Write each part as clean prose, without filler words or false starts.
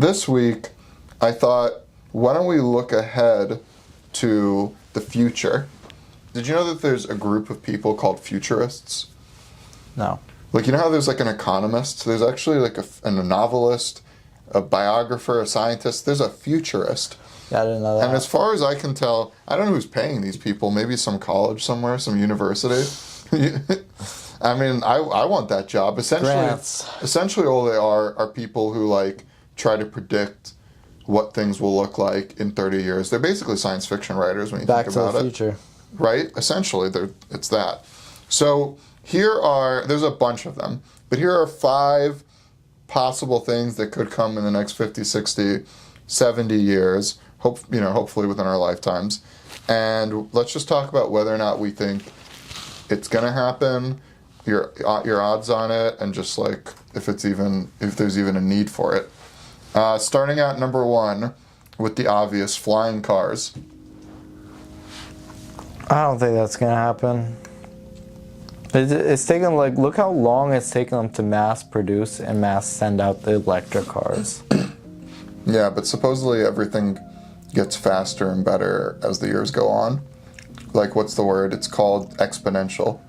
this week, I thought, why don't we look ahead to the future? Did you know that there's a group of people called futurists? No. Like, you know how there's like an economist? There's actually like a novelist, a biographer, a scientist. There's a futurist. Yeah, I didn't know that. And as far as I can tell, I don't know who's paying these people. Maybe some college somewhere, some university. I mean, I want that job. Essentially, all they are people who like try to predict what things will look like in 30 years. They're basically science fiction writers when you think about it. Back to the Future. Right? Essentially, it's that. So there's a bunch of them, but here are 5 possible things that could come in the next 50, 60, 70 years, hopefully within our lifetimes. And let's just talk about whether or not we think it's going to happen, your odds on it, and just like if there's even a need for it. Starting at number 1 with the obvious, flying cars. I don't think that's gonna happen. It's taken look how long it's taken them to mass produce and mass send out the electric cars. Yeah, but supposedly everything gets faster and better as the years go on. Like, what's the word? It's called exponential.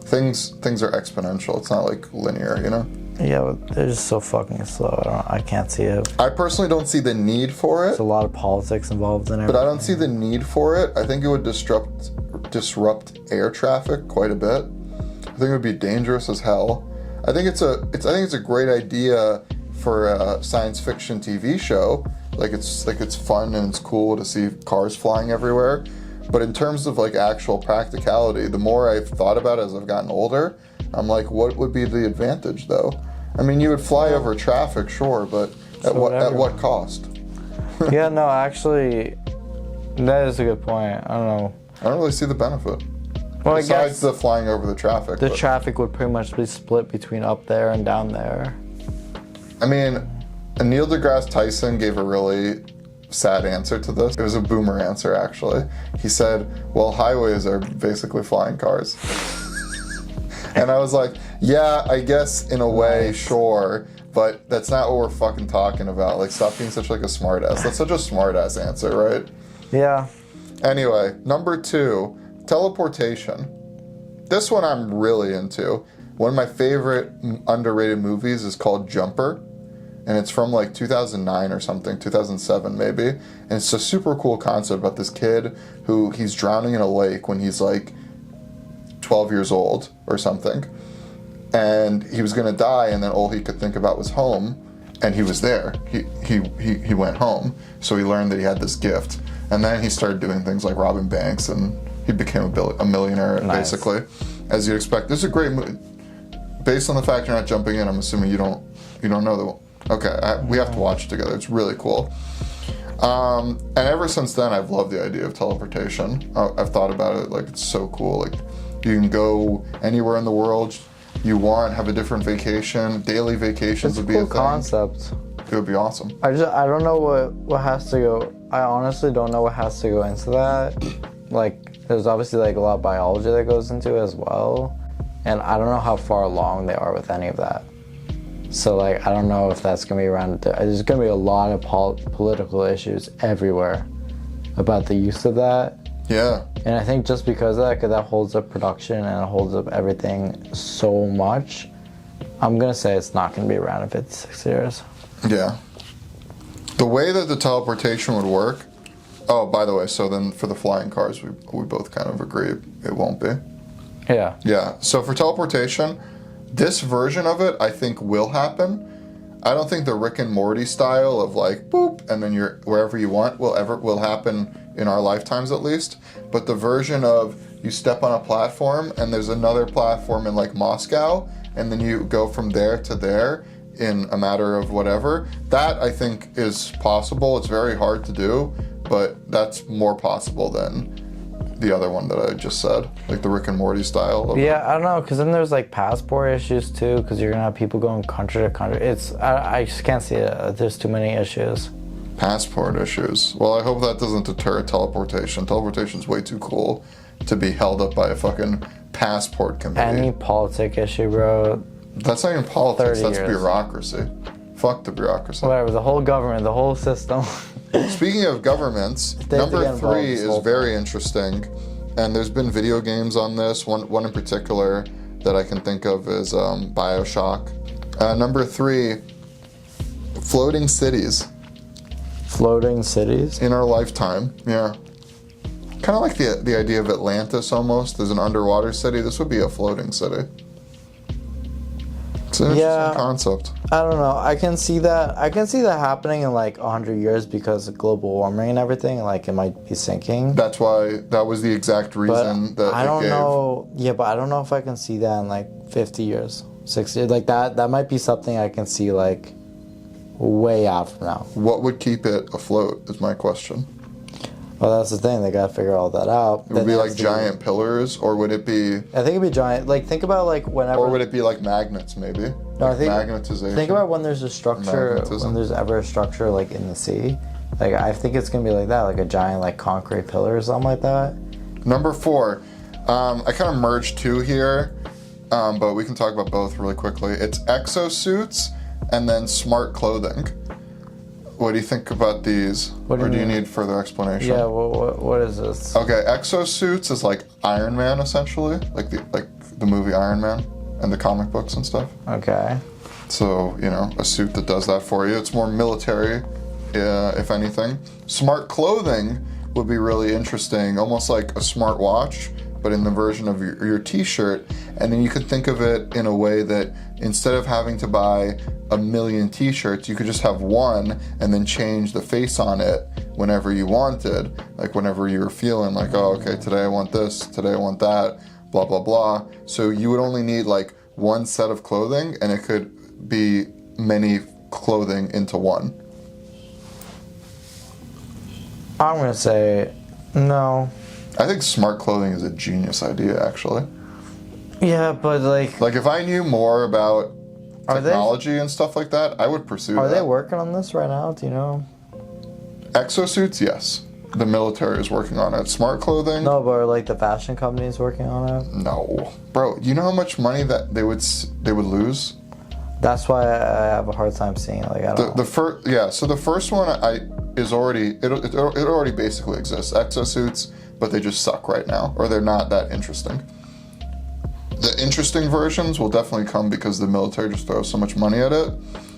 Things are exponential. It's not like linear, you know? Yeah, but they're just so fucking slow. I can't see it. I personally don't see the need for it. There's a lot of politics involved in it. But I don't see the need for it. I think it would disrupt air traffic quite a bit. I think it would be dangerous as hell. I think it's a great idea for a science fiction TV show. It's fun and it's cool to see cars flying everywhere. But in terms of like actual practicality, the more I've thought about it as I've gotten older, I'm like, what would be the advantage though? I mean, you would fly over traffic, sure, but at what cost? Yeah, no, actually, that is a good point. I don't know. I don't really see the benefit. Well, Besides the flying over the traffic. The traffic would pretty much be split between up there and down there. I mean, Neil deGrasse Tyson gave a really sad answer to this. It was a boomer answer, actually. He said, well, highways are basically flying cars. And I was like, yeah, I guess in a way, sure, but that's not what we're fucking talking about. Like, stop being such like a smartass. That's such a smartass answer, right? Yeah. Anyway, number 2, teleportation. This one I'm really into. One of my favorite underrated movies is called Jumper. And it's from like 2009 or something, 2007 maybe. And it's a super cool concept about this kid who he's drowning in a lake when he's like 12 years old or something. And he was going to die, and then all he could think about was home. And he was there. He went home. So he learned that he had this gift. And then he started doing things like robbing banks, and he became a millionaire, basically. As you'd expect. This is a great movie. Based on the fact you're not jumping in, I'm assuming you don't know the... Okay, we have to watch it together. It's really cool. And ever since then, I've loved the idea of teleportation. I've thought about it, like, it's so cool. Like, you can go anywhere in the world you want, have a different vacation. Daily vacations would be a thing. It's a cool concept. It would be awesome. I don't know what has to go. I honestly don't know what has to go into that. Like, there's obviously like a lot of biology that goes into it as well. And I don't know how far along they are with any of that. So, like, I don't know if that's going to be around. There's going to be a lot of political issues everywhere about the use of that. Yeah. And I think just because of that, because that holds up production and it holds up everything so much, I'm going to say it's not going to be around in 56 years. Yeah. The way that the teleportation would work... Oh, by the way, so then for the flying cars, we both kind of agree it won't be. Yeah. Yeah. So for teleportation... This version of it, I think, will happen. I don't think the Rick and Morty style of like, boop, and then you're wherever you want will happen in our lifetimes at least. But the version of you step on a platform and there's another platform in like Moscow, and then you go from there to there in a matter of whatever, that I think is possible. It's very hard to do, but that's more possible than the other one that I just said, like the Rick and Morty style. I don't know, because then there's like passport issues too, because you're gonna have people going country to country. I just can't see it. There's too many issues. Passport issues. Well, I hope that doesn't deter teleportation. Teleportation's way too cool to be held up by a fucking passport committee. Any politic issue, bro. That's not even politics. That's bureaucracy. Fuck the bureaucracy. Whatever, the whole government, the whole system. Speaking of governments, They have to number get involved 3 this is whole very interesting, and there's been video games on this. One in particular that I can think of is BioShock. Number 3, floating cities Floating cities? in our lifetime. Yeah. Kind of like the idea of Atlantis almost as an underwater city. This would be a floating city. It's an interesting concept. I don't know. I can see that happening in like 100 years because of global warming and everything. Like it might be sinking. That's why that was the exact reason that I it don't gave. know. Yeah, but I don't know if I can see that in like 50 years, 60 years. Like that might be something I can see like way out from now. What would keep it afloat is my question. Well, that's the thing. They gotta figure all that out. It would be like giant pillars, or would it be... I think it'd be giant. Like think about like whenever. Or would it be like magnets, maybe? No, I think magnetization. Think about when there's a structure, Magnetism. when there's ever a structure like in the sea. Like I think it's gonna be like that, like a giant like concrete pillar or something like that. Number 4. I kind of merged 2 here, but we can talk about both really quickly. It's exosuits and then smart clothing. What do you think about these? What do you or do you mean? need further explanation? Yeah. What is this? Okay, exosuits is like Iron Man essentially, like the movie Iron Man and the comic books and stuff. Okay. So, a suit that does that for you. It's more military, if anything. Smart clothing would be really interesting, almost like a smart watch, but in the version of your t-shirt. And then you could think of it in a way that instead of having to buy a million t-shirts, you could just have one and then change the face on it whenever you wanted. Like whenever you were feeling like, oh, okay, today I want this, today I want that, blah, blah, blah. So you would only need like one set of clothing and it could be many clothing into one. I'm gonna say no. I think smart clothing is a genius idea, actually. Yeah, but like Like if I knew more about Are they- technology and stuff like that, I would pursue are that. they working on this right now? Do you know? Exosuits, yes. The military is working on it. Smart clothing, No, but are like the fashion companies working on it? no. Bro, you know how much money that they would lose? That's why I have a hard time seeing it. Like I don't know. So the first one is already it already basically exists. Exosuits, but they just suck right now, or they're not that interesting. The interesting versions will definitely come because the military just throws so much money at it.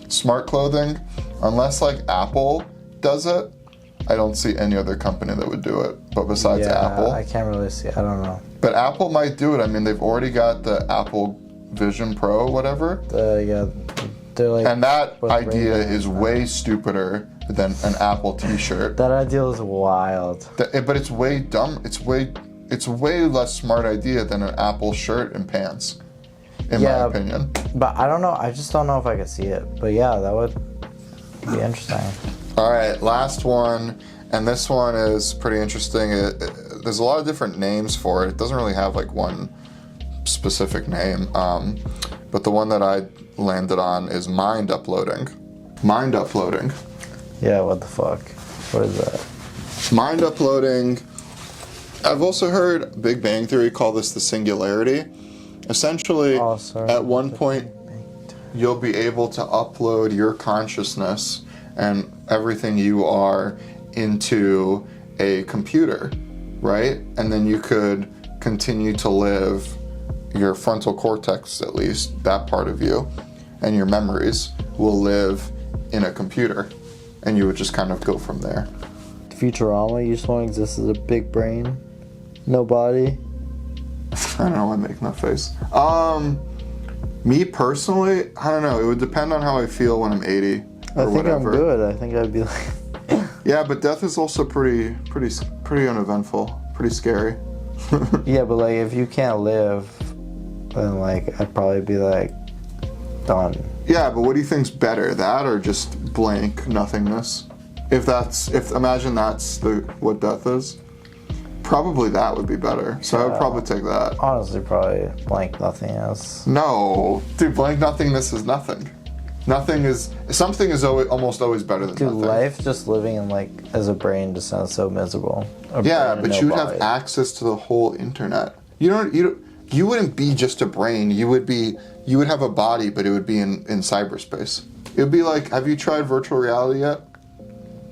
Smart clothing, unless like Apple does it, I don't see any other company that would do it. But besides Apple, I can't really see. I don't know. but Apple might do it. I mean, they've already got the Apple Vision Pro, whatever. They're like. And that with idea Ray-Ban is and way stupider than an Apple T-shirt. that idea is wild. But it's way dumb. It's a way less smart idea than an Apple shirt and pants, in my opinion. But I don't know. I just don't know if I could see it. But yeah, that would be interesting. All right, last one, and this one is pretty interesting. There's a lot of different names for it. It doesn't really have like one specific name, but the one that I landed on is mind uploading. Mind uploading. Yeah. What the fuck? What is that? Mind uploading. I've also heard Big Bang Theory call this the singularity. Essentially, at one point, you'll be able to upload your consciousness and everything you are into a computer, right? And then you could continue to live your frontal cortex, at least, that part of you, and your memories will live in a computer. And you would just kind of go from there. Futurama, you just want to exist as a big brain, no body. I don't know why I'm making that face. Me personally, I don't know. It would depend on how I feel when I'm 80 or I think whatever. I'm good. I think I'd be like. Yeah, but death is also pretty uneventful, pretty scary. Yeah, but like if you can't live, then like I'd probably be like done. Yeah, but what do you think's better, that or just blank nothingness? Imagine that's what death is. Probably that would be better. So I would probably take that. Honestly, probably blank nothingness. No, dude, blank nothingness is nothing. Something is almost always better than Dude, nothing. life just living in like as a brain just sounds so miserable. Yeah, but you'd have access to the whole internet. You wouldn't be just a brain. You would have a body, but it would be in cyberspace. It would be like, have you tried virtual reality yet?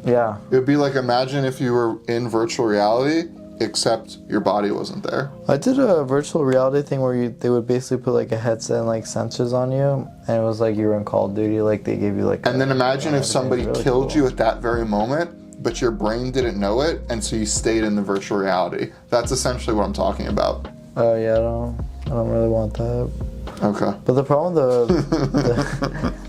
Yeah. It would be like, imagine if you were in virtual reality, except your body wasn't there. I did a virtual reality thing where they would basically put like a headset and like sensors on you, and it was like you were in Call of Duty, like they gave you like. And then imagine if somebody really killed cool. you at that very moment, but your brain didn't know it, and so you stayed in the virtual reality. That's essentially what I'm talking about. Oh yeah, I don't really want that. Okay. But the problem, the